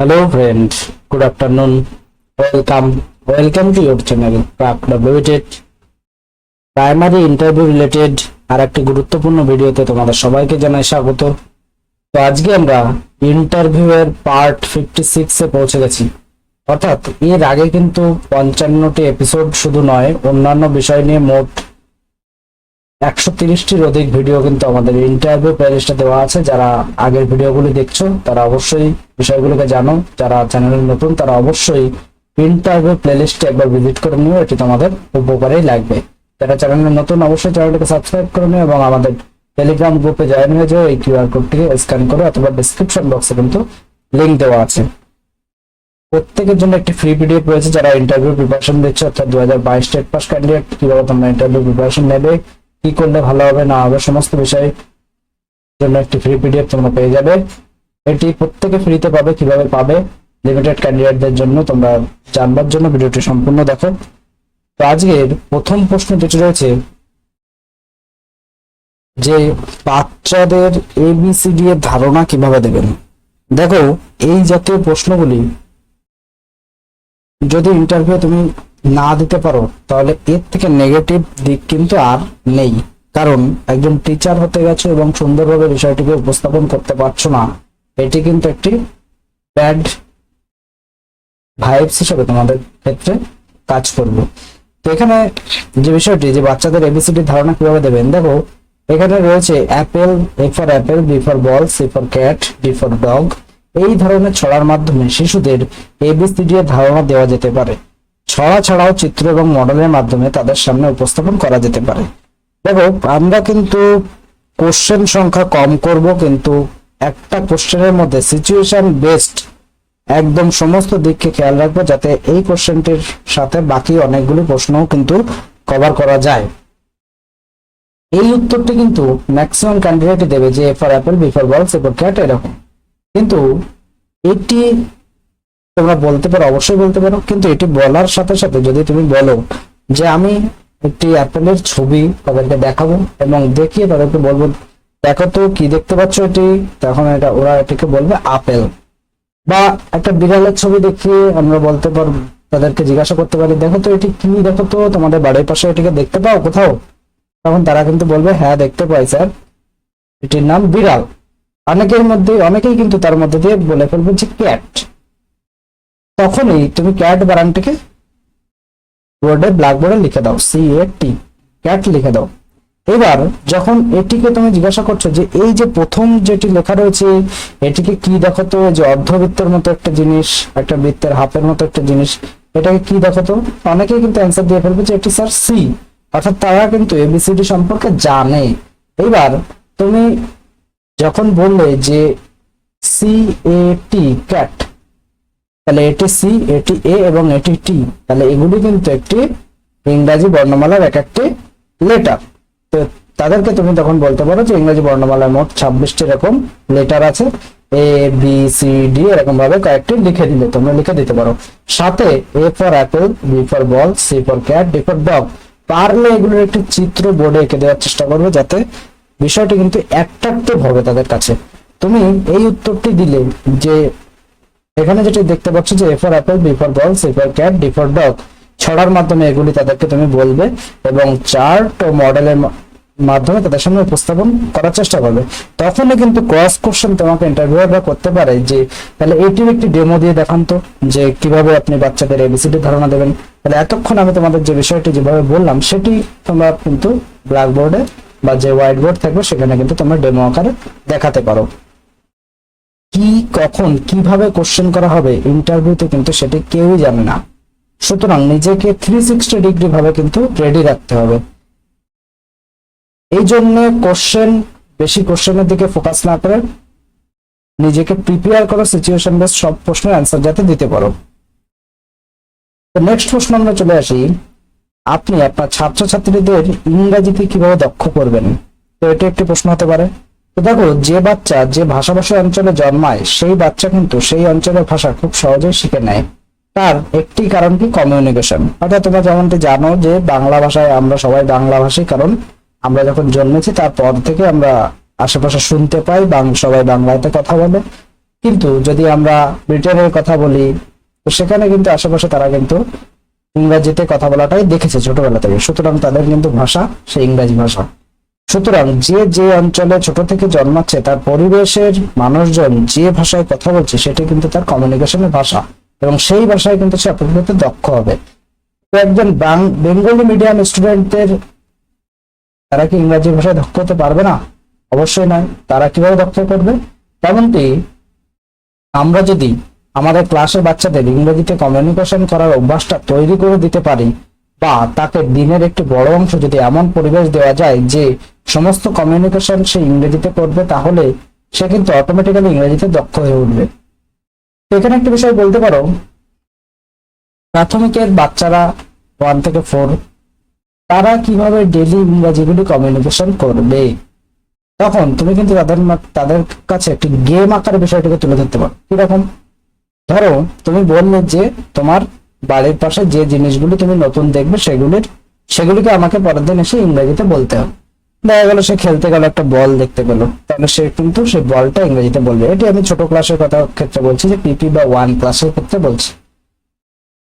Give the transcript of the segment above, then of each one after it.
Hello friends, good afternoon. Welcome to your channel Craft Updated. Primary interview related আর একটি গুরুত্বপূর্ণ ভিডিওতে তোমাদের সবাইকে জানাই স্বাগত। তো আজকে আমরা ইন্টারভিউ এর পার্ট 56 এ পৌঁছে গেছি। অর্থাৎ এর আগে কিন্তু 55টি এপিসোড শুধু নয়, অন্যান্য বিষয় নিয়ে মোট 130টির অধিক ভিডিও কিন্তু আমাদের ইন্টারভিউ প্লেলিস্টে দেওয়া আছে। যারা আগের ভিডিওগুলি দেখছো তারা অবশ্যই বিষয়গুলোকে জানো, যারা চ্যানেলে নতুন তারা অবশ্যই ইন্টারভিউ প্লেলিস্টে একবার ভিজিট করে নিও, এটি তোমাদের উপকারেই লাগবে। যারা চ্যানেলে নতুন অবশ্যই চ্যানেলটিকে সাবস্ক্রাইব করে নিও এবং আমাদের টেলিগ্রাম গ্রুপে জয়েন হয়ে যাও। এই কিউআর কোডটিকে স্ক্যান করো অথবা ডেসক্রিপশন বক্সে কিন্তু লিংক দেওয়া আছে। প্রত্যেকের জন্য একটি ফ্রি পিডিএফ রয়েছে যারা ইন্টারভিউ প্রিপারেশন দিচ্ছে, অর্থাৎ 2022 স্টেট পাস ক্যান্ডিডেট কিভাবে তোমরা ইন্টারভিউ প্রিপারেশন নেবে, কি করলে ভালো হবে না হবে সমস্ত বিষয়ের জন্য একটি ফ্রি পিডিএফ তোমরা পেয়ে যাবে। এটি প্রত্যেকে ফ্রিতে পাবে। কিভাবে পাবে, লিমিটেড ক্যান্ডিডেটদের জন্য, তোমরা জানবার জন্য ভিডিওটি সম্পূর্ণ দেখো। তো আজকের প্রথম প্রশ্ন যেটি রয়েছে যে বাচ্চাদের এবিসিডি এর ধারণা কিভাবে দেবেন। দেখো, এই জাতীয় প্রশ্নগুলি যদি ইন্টারভিউ তুমি না দিতে পারো তাহলে এর থেকে নেগেটিভ দিক কিন্তু আর নেই। কারণ একজন টিচার হতে গেছো এবং সুন্দরভাবে বিষয়টিকে উপস্থাপন করতে পারছো না, এটি কিন্তু একটি ব্যাড ভাইবস হিসেবে তোমাদের ক্ষেত্রে কাজ করবে। তো এখানে যে বিষয়টি যে বাচ্চাদের এবিসিডি ধারণা কিভাবে দেবেন, দেখো এখানে রয়েছে apple, A for apple, B for ball, C for cat, D for dog. এই ধরনের ছড়ার মাধ্যমে শিশুদের এবিসিডি এর ধারণা দেওয়া যেতে পারে। ছড়া ছাড়াও চিত্র এবং মডেলের মাধ্যমে তাদের সামনে উপস্থাপন করা যেতে পারে। দেখো, আমরা কিন্তু কোশ্চেন সংখ্যা কম করব, কিন্তু একটা কোশ্চেনের মধ্যে সিচুয়েশন বেসড একদম সমস্ত দিককে খেয়াল রাখবো, যাতে এই কোশ্চেনটির সাথে বাকি অনেকগুলো প্রশ্নও কিন্তু কভার করা যায়। এই উত্তরটি কিন্তু ম্যাক্সিমাম ক্যান্ডিডেটই দেবে যে A for apple, B for ball, C for cat, এরকম। কিন্তু এটি তোমরা বলতে পারো, অবশ্যই বলতে পারো, কিন্তু এটি বলার সাথে সাথে যদি তুমি বলো যে আমি একটি অ্যাপেলের ছবি তাদেরকে দেখাবো এবং দেখিয়ে তাদেরকে বলবো দেখো তো কি দেখতে পাচ্ছ এটি, তখন এটা ওরা এটিকে বলবে আপেল। বা একটা বিড়ালের ছবি দেখিয়ে আমরা বলতে পারবো, তাদেরকে জিজ্ঞাসা করতে পারি দেখো তো এটি কি, দেখো তো তোমাদের বাড়ির পাশে এটিকে দেখতে পাও কোথাও, তখন তারা কিন্তু বলবে হ্যাঁ দেখতে পাই স্যার, এটির নাম বিড়াল। অনেকেই কিন্তু তার মধ্যে দিয়ে বলে ফেলবে যে ক্যাট। তখনই তুমি ক্যাট বানানটিকে বোর্ডে ব্ল্যাকবোর্ডে লিখে দাও, CAT, ক্যাট লিখে দাও। এবার যখন এটিকে তুমি জিজ্ঞাসা করছো যে এই যে প্রথম যেটি লেখা রয়েছে এটিকে কি দেখো তো, যে অর্ধবৃত্তের মতো একটা জিনিস, একটা বৃত্তের হাফের মতো একটা জিনিস, এটাকে কি দেখো তো, অনেকেই কিন্তু অ্যান্সার দিয়ে ফেলবে যে এটি স্যার সি। অর্থাৎ তারা কিন্তু এবিসিডি সম্পর্কে জানে। এবার তুমি যখন বললে যে CAT, ক্যাট, তাহলে এটি সি, এটি এ এবং এটি টি, তাহলে এগুলি কিন্তু একটি ইংরাজি বর্ণমালার এক একটি লেটার। তো তাদেরকে তুমি তখন বলতে পারো যে ইংরেজি বর্ণমালার মোট 26টি এরকম লেটার আছে, ABCD এরকম ভাবে কয়েকটি তোমরা লিখে দিতে পারো। সাথে A for apple, B for ball, C for cat, D for dog, পারলে এগুলোর একটি চিত্র বোর্ডে এঁকে দেওয়ার চেষ্টা করবে, যাতে বিষয়টি কিন্তু অ্যাট্রাক্টিভ হবে তাদের কাছে। তুমি এই উত্তরটি দিলে যে এখানে যেটি দেখতে পাচ্ছ যে A for apple, B for ball, C for cat, D for dog, ছড়ার মাধ্যমে এগুলি তাদেরকে তুমি বলবে এবং চার্ট ও মডেলের মাধ্যমে তাদের সামনে উপস্থাপন করার চেষ্টা করবে। তখনই কিন্তু ক্রস কোশ্চেন তোমাকে ইন্টারভিউয়াররা করতে পারে যে তাহলে এটির একটি ডেমো দিয়ে দেখান তো, যে কিভাবে আপনি বাচ্চাদের এবিসিডি ধারণা দেবেন। তাহলে এতক্ষণ আমি তোমাদের যে বিষয়টি যেভাবে বললাম সেটি তোমরা কিন্তু ব্ল্যাকবোর্ডে বা যে হোয়াইট বোর্ড থাকবে সেখানে কিন্তু তোমরা ডেমো আকারে দেখাতে পারো। কি, কখন, কিভাবে কোশ্চেন করা হবে ইন্টারভিউতে কিন্তু সেটি কেউই জানে না। সুতরাং নিজেকে 360 ডিগ্রি ভাবে কিন্তু রেডি রাখতে হবে। এই জন্য বেশি কোশ্চেনের দিকে ফোকাস না করে নিজেকে প্রিপেয়ার করো সিচুয়েশন বেস সব প্রশ্নের অ্যান্সার যাতে দিতে পারো। তো নেক্সট প্রশ্ন আমরা চলে আসি, আপনি আপনার ছাত্রছাত্রীদের ইংরেজিতে কিভাবে দক্ষ করবেন। তো এটা একটি প্রশ্ন হতে পারে। তো দেখো, যে বাচ্চা যে ভাষাভাষী অঞ্চলে জন্মায় সেই বাচ্চা কিন্তু সেই অঞ্চলের ভাষা খুব সহজেই শিখে নেয়। তার একটি কারণ কি, কমিউনিকেশন। অর্থাৎ তোমরা যেমনটি জানো যে বাংলা ভাষায় আমরা সবাই বাংলা ভাষী, কারণ আমরা যখন জন্মেছি তারপর থেকে আমরা আশেপাশে শুনতে পাই সবাই বাংলাতে কথা বলে। কিন্তু যদি আমরা ব্রিটেনের কথা বলি, তো সেখানে কিন্তু আশেপাশে তারা কিন্তু ইংরেজিতে কথা বলাটাই দেখেছে ছোটবেলা থেকে, সুতরাং তাদের কিন্তু ভাষা সেই ইংরেজি ভাষা। সুতরাং যে যে অঞ্চলে ছোট থেকে জন্মাচ্ছে তার পরিবেশের মানুষজন যে ভাষায় কথা বলছে সেটা কিন্তু তার কমিউনিকেশনের ভাষা, এবং সেই ভাষায় কিন্তু সে অপেক্ষাকৃত দক্ষ হবে। তো একজন বেঙ্গলি মিডিয়াম স্টুডেন্টদের তারা কি ইংরেজি ভাষায় দক্ষ হতে পারবে না? অবশ্যই নয়। তারা কিভাবে দক্ষ করবে? তেমনটি আমরা যদি আমাদের ক্লাসের বাচ্চাদের ইংরেজিতে কমিউনিকেশন করার অভ্যাসটা তৈরি করে দিতে পারি, বা তাকে দিনের একটি বড় অংশ যদি এমন পরিবেশ দেওয়া যায় যে সমস্ত কমিউনিকেশন সে ইংরেজিতে করবে, তাহলে সে কিন্তু অটোমেটিক্যালি ইংরেজিতে দক্ষ হয়ে উঠবে। এখানে একটা বিষয় বলতে পারো, প্রাথমিকের বাচ্চারা 1 থেকে 4 তারা কিভাবে ডেইলি ইংরেজিগুলি কমিউনিকেশন করবে, তখন তুমি কিন্তু তাদের কাছে একটি গেম আকারে বিষয়টাকে তুলে ধরতে পারো। কিরকম? ধরো তুমি বললে যে তোমার বাড়ির পাশে যে জিনিসগুলি তুমি নতুন দেখবে সেগুলিকে আমাকে পরের দিন এসে ইংরেজিতে বলতে হবে। দেখা গেল সে খেলতে গেল, একটা বল দেখতে পেলো, তাহলে সে কিন্তু সেই বলটা ইংরেজিতে বলবে। এটি আমি ছোট ক্লাসের কথা ক্ষেত্রে বলছি, যে পিপি বা 1 ক্লাসের ক্ষেত্রে বলছি।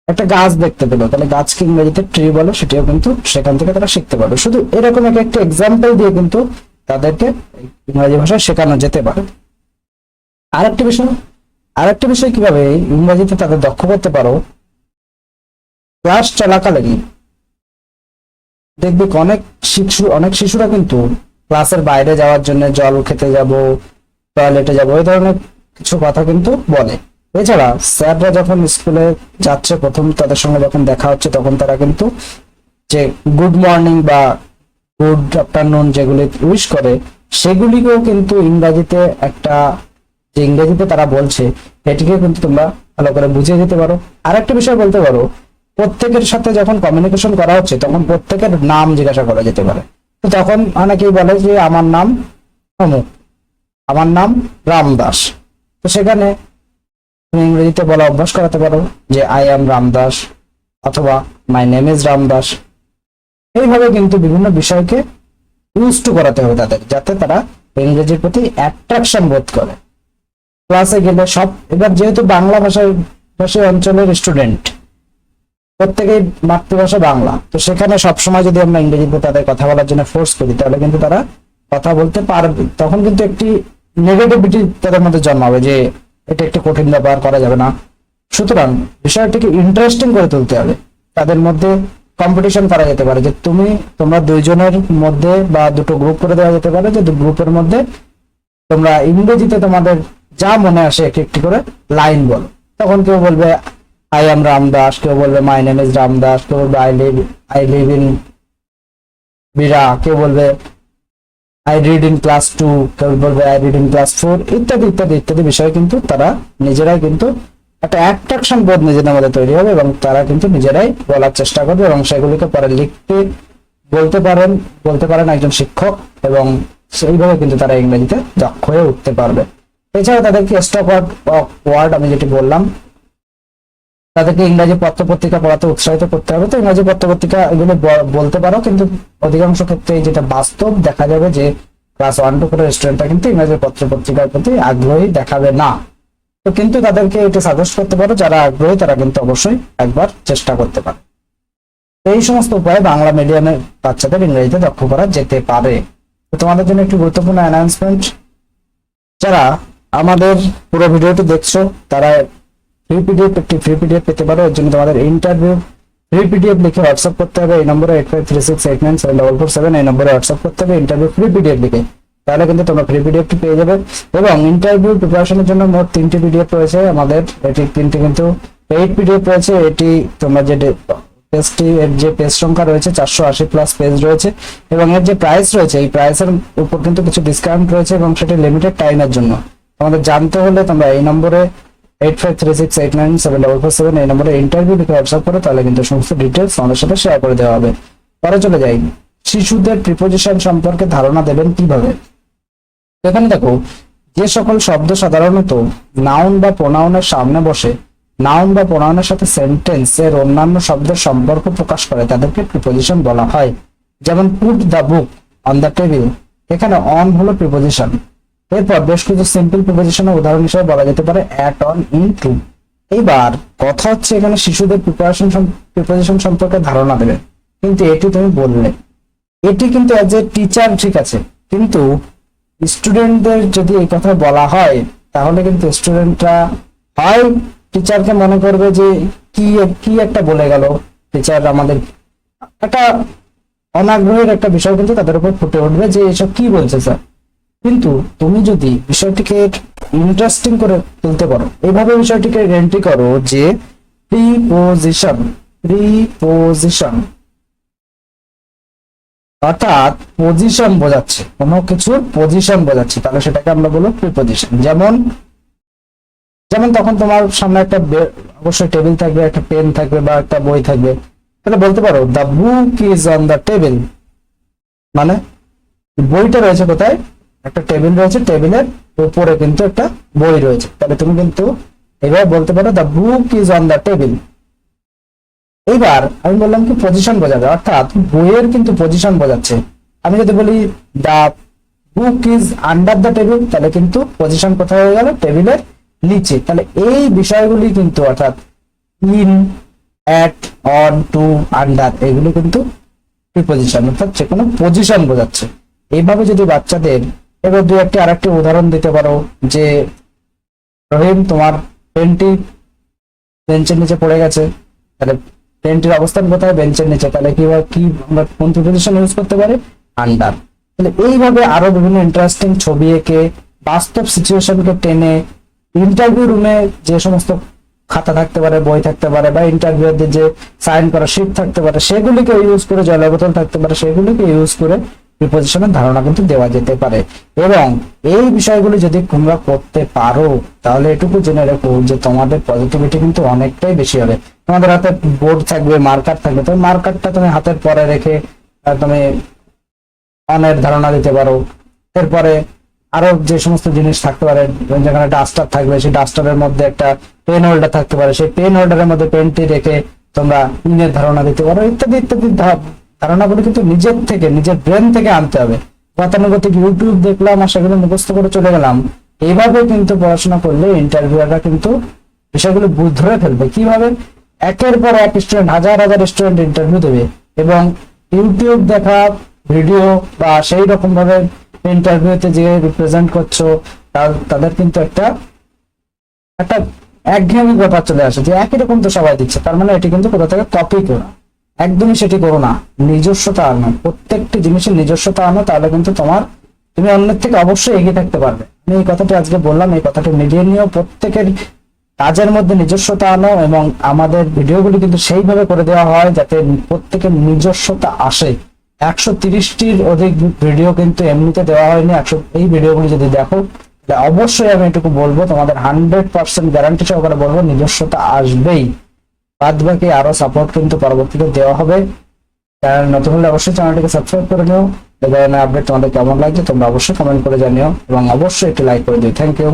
একটা গাছ দেখতে পেলো, তাহলে গাছকে ইংরেজিতে ট্রি বলে, সেটিও কিন্তু সেখান থেকে তারা শিখতে পারবে। শুধু এরকম একটা এক্সাম্পল দিয়ে কিন্তু তাদেরকে ইংরেজি ভাষা শেখানো যেতে পারে। আরেকটি বিষয় কিভাবে ইংরেজিতে তাদের দক্ষ করতে পারো, ক্লাস চলাকালীন দেখবি অনেক শিশুরা কিন্তু ক্লাসের বাইরে যাওয়ার জন্য জল খেতে যাব, টয়লেটে যাব, এই ধরনের কিছু কথা কিন্তু বলে। এছাড়া স্যাররা যখন স্কুলে যাচ্ছে, প্রথম তাদের সঙ্গে যখন দেখা হচ্ছে, তখন তারা কিন্তু যে গুড মর্নিং বা গুড আফটারনুন যেগুলি উইশ করে, সেগুলিকেও কিন্তু ইংরেজিতে যে ইংরেজিতে তারা বলছে এটিকে কিন্তু তোমরা ভালো করে বুঝিয়ে দিতে পারো। আরেকটা বিষয় বলতে পারো, প্রত্যেকের সাথে যখন কমিউনিকেশন করা হচ্ছে তখন প্রত্যেকের নাম জিজ্ঞাসা করা যেতে পারে। তো তখন অনেকেই বলে যে আমার নাম অমুক, আমার নাম রামদাস। তো সেখানে তুমি ইংরেজিতে বলা অভ্যাস করাতে পারো যে আই এম রামদাস, অথবা মাই নেম ইজ রামদাস। এইভাবে কিন্তু বিভিন্ন বিষয়কে ইউজ টু করাতে হবে তাদের, যাতে তারা ইংরেজির প্রতি অ্যাট্রাকশন বোধ করে। ক্লাসে গেলে এবার যেহেতু বাংলা ভাষায় অঞ্চলের স্টুডেন্ট, প্রত্যেকেই মাতৃভাষা বাংলা, তো সেখানে সবসময় যদি আমরা ইংরেজিতে তাদের কথা বলার জন্য ফোর্স করি, তাহলে কিন্তু তারা কথা বলতে পারবে। তখন কিন্তু একটি নেগেটিভিটি তাদের মধ্যে জন্মাবে যে এটা একটি কঠিন ব্যাপার, করা যাবে না। সুতরাং বিষয়টিকে ইন্টারেস্টিং করে তুলতে হবে। তাদের মধ্যে কম্পিটিশন করা যেতে পারে, যে তোমরা 2 জনের মধ্যে বা 2টো গ্রুপ করে দেওয়া যেতে পারে, যে 2 গ্রুপের মধ্যে তোমরা ইংরেজিতে তোমাদের যা মনে আসে একটি করে লাইন বলো। তখন কেউ বলবে আই এম রামদাস, কেউ বলবে মাই নেম ইজ রামদাস, কেউ বলবে আই লিভ ইন বিরা, কেউ বলবে আই রিড ইন ক্লাস 2, কেউ বলবে আই রিড ইন ক্লাস 4, ইত্যাদি ইত্যাদি ইত্যাদি বিষয় কিন্তু তারা নিজেরাই কিন্তু একটা অ্যাট্রাকশন বোধ নিজেদের মধ্যে তৈরি হবে, এবং তারা কিন্তু নিজেরাই বলার চেষ্টা করবে, এবং সেগুলিকে পরে লিখতে বলতে পারেন একজন শিক্ষক, এবং সেইভাবে কিন্তু তারা ইংরেজিতে দক্ষ হয়ে উঠতে পারবে। এছাড়া তাদেরকে স্টক ওয়ার্ড আমি যেটি বললাম, তাদেরকে ইংরেজি পত্রপত্রিকা পড়াতে উৎসাহিত করতে হবে। তো ইংরেজি পত্রপত্রিকা এগুলো বলতে পারো, কিন্তু অধিকাংশ ক্ষেত্রে যেটা বাস্তব দেখা যাবে যে ক্লাস 1 to 4 স্টুডেন্টরা কিন্তু ইংরেজি পত্রপত্রিকার প্রতি আগ্রহী দেখাবে না। তো কিন্তু তাদেরকে এটা সাজেস্ট করতে পারো, যারা আগ্রহী তারা কিন্তু অবশ্যই একবার চেষ্টা করতে পারে। এই সমস্ত উপায়ে বাংলা মিডিয়ামের বাচ্চাদের ইংরেজিতে দক্ষ করা যেতে পারে। তো তোমাদের জন্য একটি গুরুত্বপূর্ণ অ্যানাউন্সমেন্ট, যারা আমাদের পুরো ভিডিওটি দেখছো তারা একটি ফ্রি পিডিএফ পেতে পারো। এর জন্য তোমাদের ইন্টারভিউ ফ্রি পিডিএফ লিখে হোয়াটসঅ্যাপ করতে হবে এই নম্বরে 8536897447, এই নম্বরে হোয়াটসঅ্যাপ করতে হবে ইন্টারভিউ ফ্রি পিডিএফ লিখে, তাহলে কিন্তু তোমরা ফ্রি পিডিএফটি পেয়ে যাবে। এবং ইন্টারভিউ প্রিপারেশনের জন্য মোট 3টি পিডিএফ রয়েছে আমাদের, এটি 3টি কিন্তু পেইড পিডিএফ রয়েছে। এটি তোমরা এর যে পেজ সংখ্যা রয়েছে 480+ পেজ রয়েছে, এবং এর যে প্রাইস রয়েছে এই প্রাইসের উপর কিন্তু কিছু ডিসকাউন্ট রয়েছে, এবং সেটি লিমিটেড টাইমের জন্য। তোমাদের জানতে হলে তোমরা এই নম্বরে 8536897447 এই নম্বরে ইন্টারভিউ লিখে হোয়াটসঅ্যাপ করো, তাহলে কিন্তু সমস্ত ডিটেলস আমাদের সাথে শেয়ার করে দেওয়া হবে। পরে চলে যাই, শিশুদের প্রিপোজিশন সম্পর্কে ধারণা দেবেন কিভাবে। এখানে দেখো, যে সকল শব্দ সাধারণত নাউন বা প্রোনাউনের সামনে বসে, নাউন বা প্রোনাউনের সাথে সেন্টেন্সের অন্যান্য শব্দের সম্পর্ক প্রকাশ করে, তাদেরকে প্রিপোজিশন বলা হয়। যেমন put the book on the table, এখানে অন হলো প্রিপোজিশন, এরপর বেশ কিছু সিম্পল প্রিপোজিশনের উদাহরণ হিসেবে বলা যেতে পারে অ্যাট, অন, ইন, টু। এইবার কথা হচ্ছে এখানে শিশুদের প্রিপোজিশন সম্পর্কে ধারণা দেবে, কিন্তু এটি তুমি বললে, এটি কিন্তু অ্যাজ এ টিচার ঠিক আছে, কিন্তু স্টুডেন্টদের যদি এই কথা বলা হয় তাহলে কিন্তু স্টুডেন্টরা হয় টিচারকে মনে করবে যে কি কি একটা বলে গেল টিচার, আমাদের একটা অনাগ্রহের একটা বিষয় কিন্তু তাদের উপর ফুটে উঠবে যে এসব কি বলছে স্যার। কিন্তু তুমি যদি বিষয়টিকে ইন্টারেস্টিং করে তুলতে পারো, এভাবে বিষয়টিকে এন্ট্রি করো যে প্রিপোজিশন, প্রিপোজিশন অর্থাৎ পজিশন বোঝাচ্ছে, কোনো কিছুর পজিশন বোঝাচ্ছে, তাহলে সেটাকে আমরা বলবো প্রিপোজিশন। যেমন যেমন তখন তোমার সামনে একটা অবশ্যই টেবিল থাকবে, একটা পেন থাকবে বা একটা বই থাকবে, তাহলে বলতে পারো the book is on the table, মানে বইটা রয়েছে কোথায়, একটা টেবিল রয়েছে, টেবিলের উপরে কিন্তু একটা বই রয়েছে, তাহলে তুমি কিন্তু এভাবে বলতে পারো the book is on the table. এইবার আমি বললাম কি পজিশন বোঝাবে, অর্থাৎ বইয়ের কিন্তু পজিশন বোঝাচ্ছে। আমি যদি বলি the book is under the table, তাহলে কিন্তু পজিশন কোথায় হয়ে গেল, টেবিলের নিচে। তাহলে এই বিষয়গুলি কিন্তু অর্থাৎ in, at, on, to, under, এগুলো কিন্তু প্রিপোজিশন, অর্থাৎ যে কোনো পজিশন বোঝাচ্ছে। এইভাবে যদি বাচ্চাদের এবার দু একটি আরেকটি উদাহরণ দিতে পারো যে রহিম তোমার পেনটি বেঞ্চের নিচে পড়ে গেছে, তাহলে পেনটির অবস্থান কোথায়, বেঞ্চের নিচে, তাহলে কি আমরা কোন প্রিপোজিশন ইউজ করতে পারি, আন্ডার। তাহলে এইভাবে আরো বিভিন্ন ইন্টারেস্টিং ছবি এঁকে বাস্তব সিচুয়েশনকে টেনে ইন্টারভিউ রুমে যে সমস্ত খাতা থাকতে পারে, বই থাকতে পারে, বা ইন্টারভিউতে যে সাইন করা শিট থাকতে পারে সেগুলিকে ইউজ করে, জলের বোতল থাকতে পারে সেগুলিকে ইউজ করে প্রিপোজিশনের ধারণা কিন্তু দেওয়া যেতে পারে। এবং এই বিষয়গুলি যদি তোমরা করতে পারো তাহলে এটুকু জেনে রেখো যে তোমাদের পজিটিভিটি কিন্তু অনেকটাই বেশি হবে। তোমাদের হাতে বোর্ড থাকবে, মার্কার থাকবে, তো মার্কারটা তুমি হাতের পরে রেখে তুমি অনের ধারণা দিতে পারো। এরপরে আরো যে সমস্ত জিনিস থাকতে পারে, যেখানে ডাস্টার থাকবে সেই ডাস্টারের মধ্যে একটা পেন হোল্ডার থাকতে পারে, সেই পেন হোল্ডারের মধ্যে পেনটি রেখে তোমরা ইনের ধারণা দিতে পারো। ইত্যাদি ইত্যাদি ধারণাগুলো কিন্তু নিজের থেকে, নিজের ব্রেন থেকে আনতে হবে। গতানুগতিক ইউটিউব দেখলাম আর সেগুলো মুখস্থ করে চলে গেলাম, এইভাবে কিন্তু পড়াশোনা করলে ইন্টারভিউয়াররা কিন্তু বিষয়গুলো ধরে ফেলবে। কিভাবে? একের পর এক স্টুডেন্ট, হাজার হাজার স্টুডেন্ট ইন্টারভিউ দেবে এবং ইউটিউব দেখা ভিডিও বা সেই রকম ভাবে ইন্টারভিউতে যে রিপ্রেজেন্ট করছো তাদের কিন্তু একটা একটা একঘেয়েমি ব্যাপার চলে আসে যে একই রকম তো সবাই দিচ্ছে, তার মানে এটি কিন্তু কোথা থেকে কপি করা। একদমই সেটি করো না, নিজস্বতা আনো, প্রত্যেকটি জিনিসের নিজস্বতা আনো, তাহলে কিন্তু তুমি অন্যের থেকে অবশ্যই এগিয়ে থাকতে পারবে। আমি এই কথাটি আজকে বললাম, এই কথাটি মিলিয়ে নিয়েও প্রত্যেকের কাজের মধ্যে নিজস্বতা আনো, এবং আমাদের ভিডিওগুলি কিন্তু সেইভাবে করে দেওয়া হয় যাতে প্রত্যেকের নিজস্বতা আসে। 130টির অধিক ভিডিও কিন্তু এমনিতে দেওয়া হয়নি। এই ভিডিওগুলি যদি দেখো তাহলে অবশ্যই আমি এটুকু বলবো, তোমাদের 100% গ্যারান্টি সহকারে বলবো নিজস্বতা আসবেই। বাদ বাকি আরো সাপোর্ট কিন্তু পরবর্তীতে দেওয়া হবে। চ্যানেল নতুন হলে অবশ্যই চ্যানেলটিকে সাবস্ক্রাইব করে নিও। এই ধরনের আপডেট তোমাদের কেমন লাগছে তোমরা অবশ্যই কমেন্ট করে জানিও, এবং অবশ্যই একটি লাইক করে দিও। Thank you.